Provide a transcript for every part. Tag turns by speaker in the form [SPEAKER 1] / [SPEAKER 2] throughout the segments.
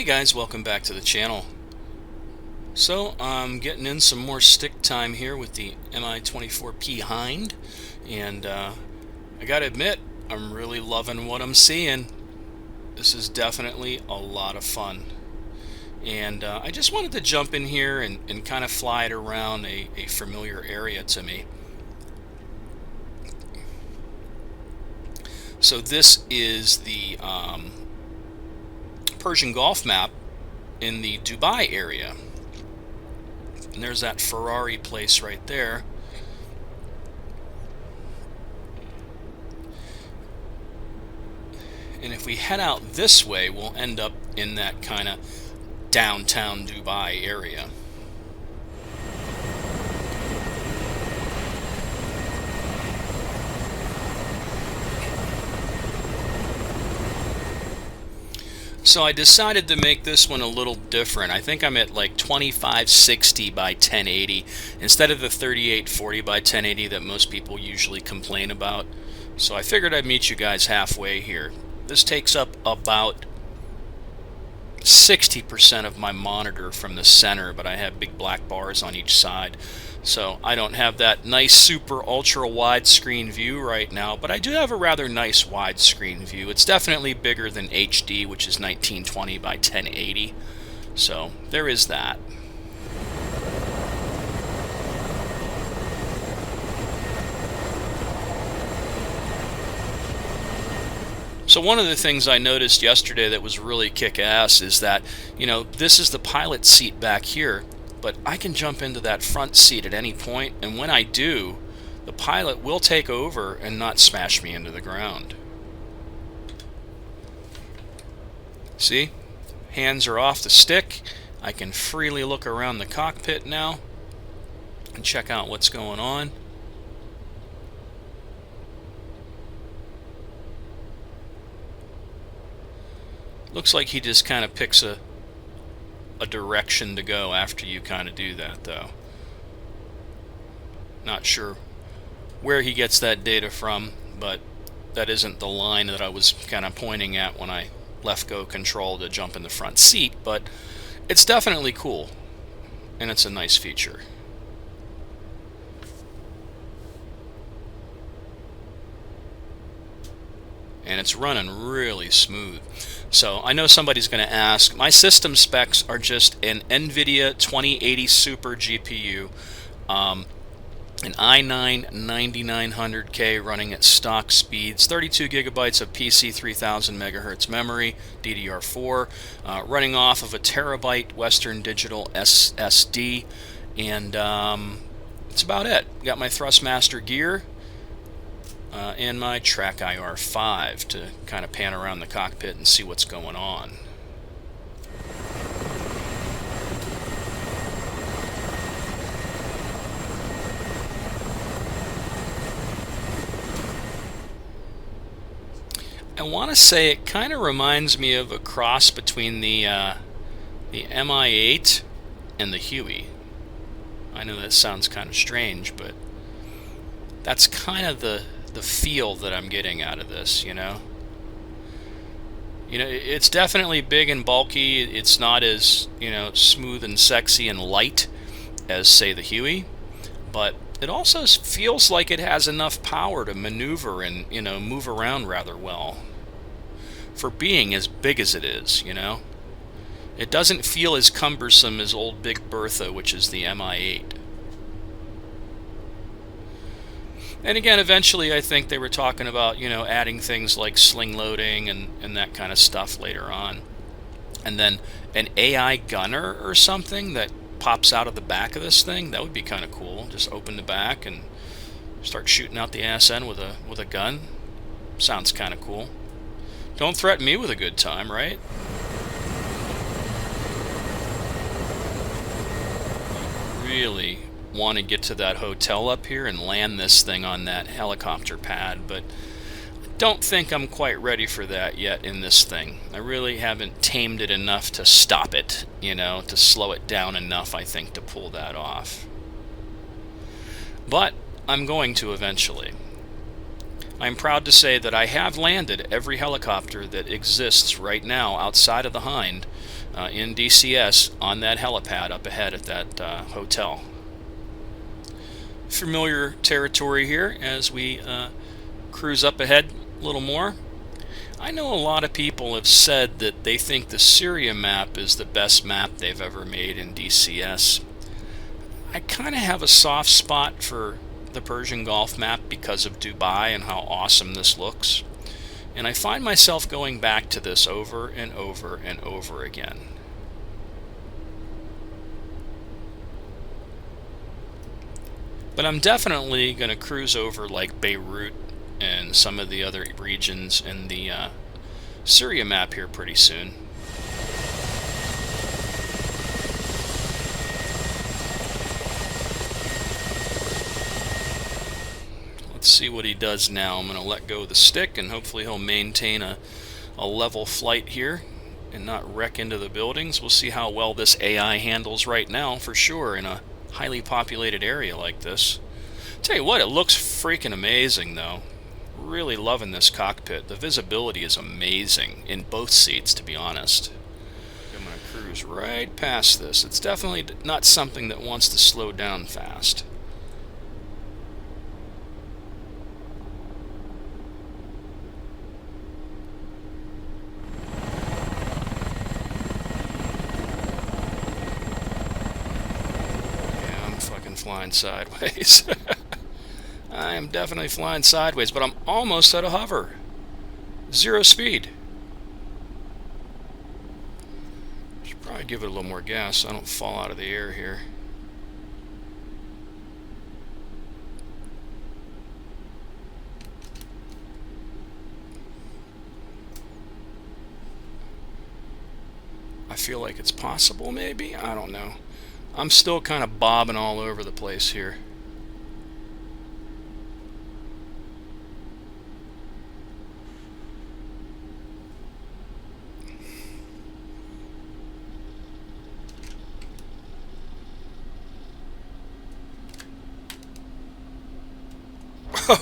[SPEAKER 1] Hey guys, welcome back to the channel. So I'm getting in some more stick time here with the Mi24P Hind, and I gotta admit, I'm really loving what I'm seeing. This is definitely a lot of fun, and I just wanted to jump in here and kind of fly it around a familiar area to me. So this is the Persian Gulf map in the Dubai area. And there's that Ferrari place right there. And if we head out this way, we'll end up in that kind of downtown Dubai area. So I decided to make this one a little different. I think I'm at like 2560 by 1080 instead of the 3840 by 1080 that most people usually complain about. So I figured I'd meet you guys halfway here. This takes up about 60% of my monitor from the center, but I have big black bars on each side. So I don't have that nice super ultra widescreen view right now, but I do have a rather nice widescreen view. It's definitely bigger than HD, which is 1920 by 1080. So there is that. So one of the things I noticed yesterday that was really kick-ass is that, this is the pilot seat back here, but I can jump into that front seat at any point, and when I do, the pilot will take over and not smash me into the ground. See? Hands are off the stick. I can freely look around the cockpit now and check out what's going on. Looks like he just kind of picks a direction to go after you kind of do that, though. Not sure where he gets that data from, but that isn't the line that I was kind of pointing at when I left go control to jump in the front seat, but it's definitely cool, and it's a nice feature. And it's running really smooth. So I know somebody's going to ask, my system specs are just an NVIDIA 2080 Super GPU, an i9 9900K running at stock speeds, 32 gigabytes of PC 3000 megahertz memory, DDR4, running off of a terabyte Western Digital SSD, and that's about it. Got my Thrustmaster gear. And my Track IR5 to kind of pan around the cockpit and see what's going on. I want to say it kind of reminds me of a cross between the Mi8 and the Huey. I know that sounds kind of strange, but that's kind of the feel that I'm getting out of this, it's definitely big and bulky. It's not as, smooth and sexy and light as, say, the Huey, but it also feels like it has enough power to maneuver and, move around rather well for being as big as it is, It doesn't feel as cumbersome as old Big Bertha, which is the Mi8. And again, eventually I think they were talking about, adding things like sling loading and that kind of stuff later on. And then an AI gunner or something that pops out of the back of this thing, that would be kind of cool. Just open the back and start shooting out the ass end with a gun. Sounds kind of cool. Don't threaten me with a good time, right? Really want to get to that hotel up here and land this thing on that helicopter pad, but I don't think I'm quite ready for that yet in this thing. I really haven't tamed it enough to stop it, to slow it down enough, I think, to pull that off. But I'm going to eventually. I'm proud to say that I have landed every helicopter that exists right now outside of the Hind in DCS on that helipad up ahead at that hotel. Familiar territory here as we cruise up ahead a little more. I know a lot of people have said that they think the Syria map is the best map they've ever made in DCS. I kind of have a soft spot for the Persian Gulf map because of Dubai and how awesome this looks. And I find myself going back to this over and over and over again. But I'm definitely going to cruise over like Beirut and some of the other regions in the Syria map here pretty soon. Let's see what he does now. I'm going to let go of the stick and hopefully he'll maintain a level flight here and not wreck into the buildings. We'll see how well this AI handles right now for sure in a highly populated area like this. Tell you what, it looks freaking amazing though. Really loving this cockpit. The visibility is amazing in both seats, to be honest. I'm going to cruise right past this. It's definitely not something that wants to slow down fast. Yeah, I'm fucking flying sideways. I am definitely flying sideways, but I'm almost at a hover. 0 speed. Should probably give it a little more gas so I don't fall out of the air here. I feel like it's possible, maybe? I don't know. I'm still kind of bobbing all over the place here.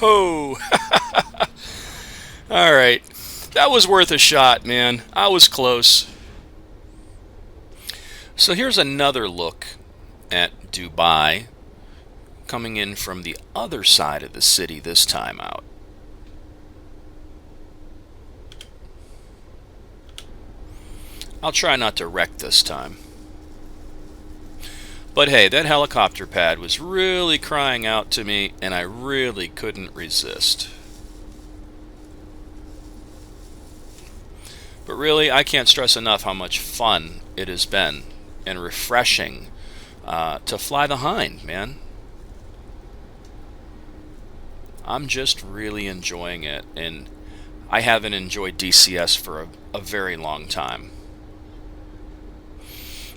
[SPEAKER 1] Oh! Alright. That was worth a shot, man. I was close. So here's another look at Dubai, coming in from the other side of the city this time out. I'll try not to wreck this time. But hey, that helicopter pad was really crying out to me, and I really couldn't resist. But really, I can't stress enough how much fun it has been and refreshing to fly the Hind, man. I'm just really enjoying it, and I haven't enjoyed DCS for a very long time.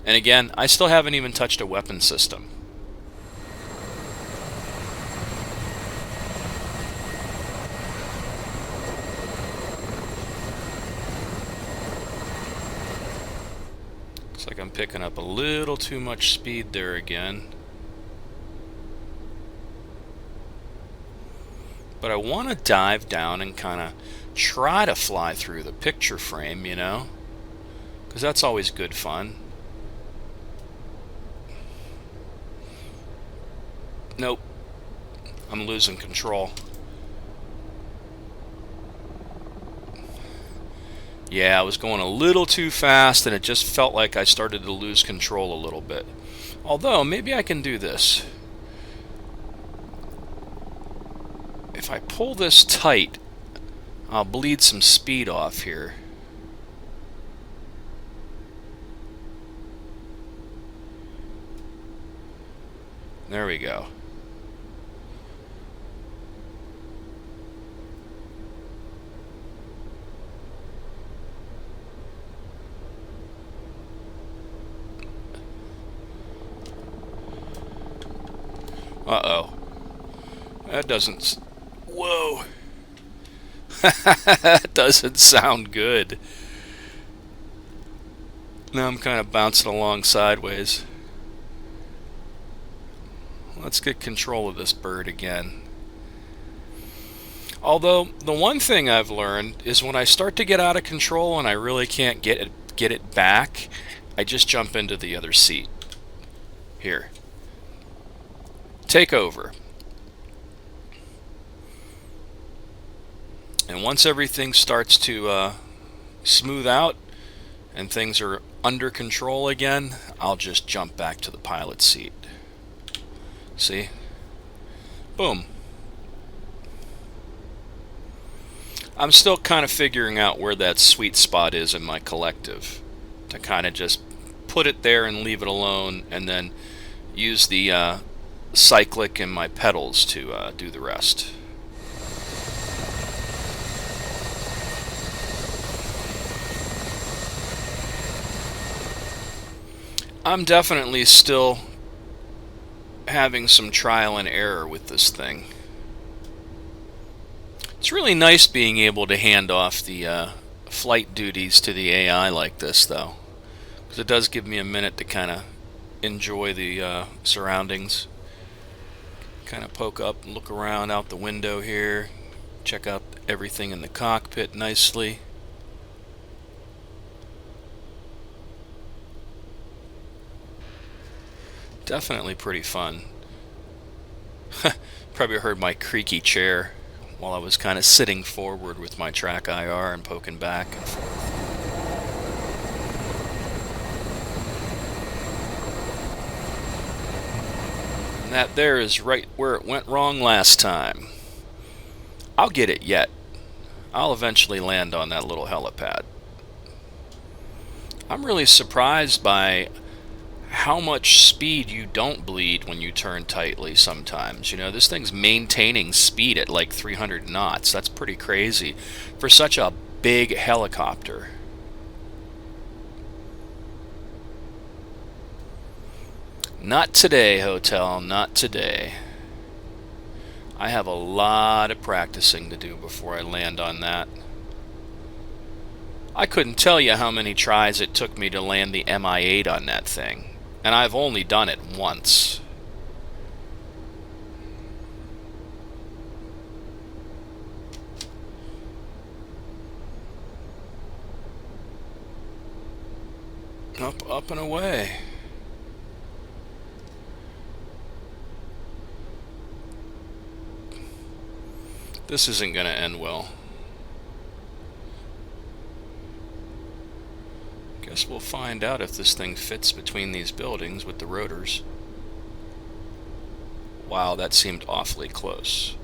[SPEAKER 1] And again, I still haven't even touched a weapon system. Looks like I'm picking up a little too much speed there again. But I want to dive down and kind of try to fly through the picture frame, you know? Because that's always good fun. Nope. I'm losing control. Yeah, I was going a little too fast and it just felt like I started to lose control a little bit. Although, maybe I can do this. If I pull this tight, I'll bleed some speed off here. There we go. Uh-oh. That doesn't... Whoa. That doesn't sound good. Now I'm kind of bouncing along sideways. Let's get control of this bird again. Although, the one thing I've learned is when I start to get out of control and I really can't get it back, I just jump into the other seat. Here. Take over. And once everything starts to smooth out and things are under control again, I'll just jump back to the pilot seat. See? Boom. I'm still kind of figuring out where that sweet spot is in my collective, to kind of just put it there and leave it alone, and then use the cyclic and my pedals to do the rest. I'm definitely still having some trial and error with this thing. It's really nice being able to hand off the flight duties to the AI like this, though, because it does give me a minute to kind of enjoy the surroundings. Kind of poke up and look around out the window here, check out everything in the cockpit nicely. Definitely pretty fun. Probably heard my creaky chair while I was kind of sitting forward with my track IR and poking back and forth. And that there is right where it went wrong last time. I'll get it yet. I'll eventually land on that little helipad. I'm really surprised by how much speed you don't bleed when you turn tightly sometimes. You know, this thing's maintaining speed at like 300 knots. That's pretty crazy for such a big helicopter. Not today, hotel, not today. I have a lot of practicing to do before I land on that. I couldn't tell you how many tries it took me to land the Mi-8 on that thing. And I've only done it once. Up and away. This isn't going to end well. Guess we'll find out if this thing fits between these buildings with the rotors. Wow, that seemed awfully close.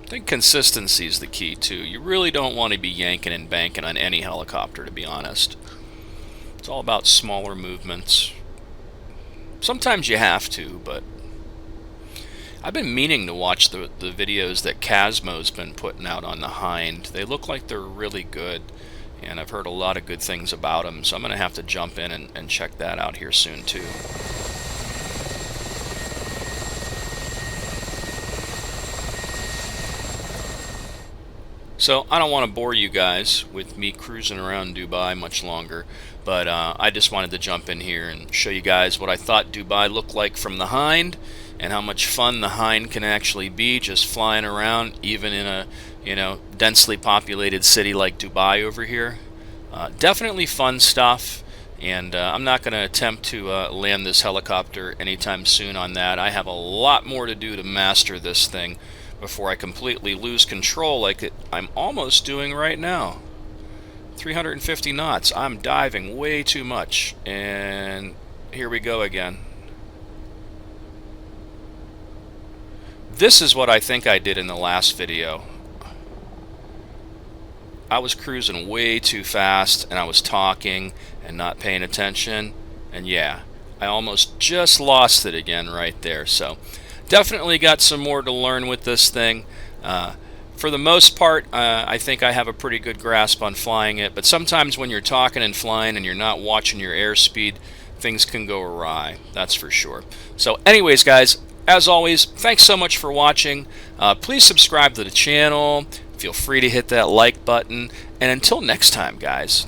[SPEAKER 1] I think consistency is the key too. You really don't want to be yanking and banking on any helicopter, to be honest. It's all about smaller movements. Sometimes you have to, but I've been meaning to watch the videos that Casmo's been putting out on the Hind. They look like they're really good, and I've heard a lot of good things about them, so I'm going to have to jump in and check that out here soon too. So I don't want to bore you guys with me cruising around Dubai much longer, but I just wanted to jump in here and show you guys what I thought Dubai looked like from the Hind, and how much fun the Hind can actually be just flying around, even in a densely populated city like Dubai over here. Definitely fun stuff, and I'm not going to attempt to land this helicopter anytime soon on that. I have a lot more to do to master this thing before I completely lose control like I'm almost doing right now. 350 knots. I'm diving way too much, and here we go again. This is what I think I did in the last video. I was cruising way too fast, and I was talking and not paying attention, and yeah, I almost just lost it again right there. So definitely got some more to learn with this thing. For the most part, I think I have a pretty good grasp on flying it, but sometimes when you're talking and flying and you're not watching your airspeed, things can go awry, that's for sure. So anyways, guys, As always, thanks so much for watching. Please subscribe to the channel. Feel free to hit that like button. And until next time, guys.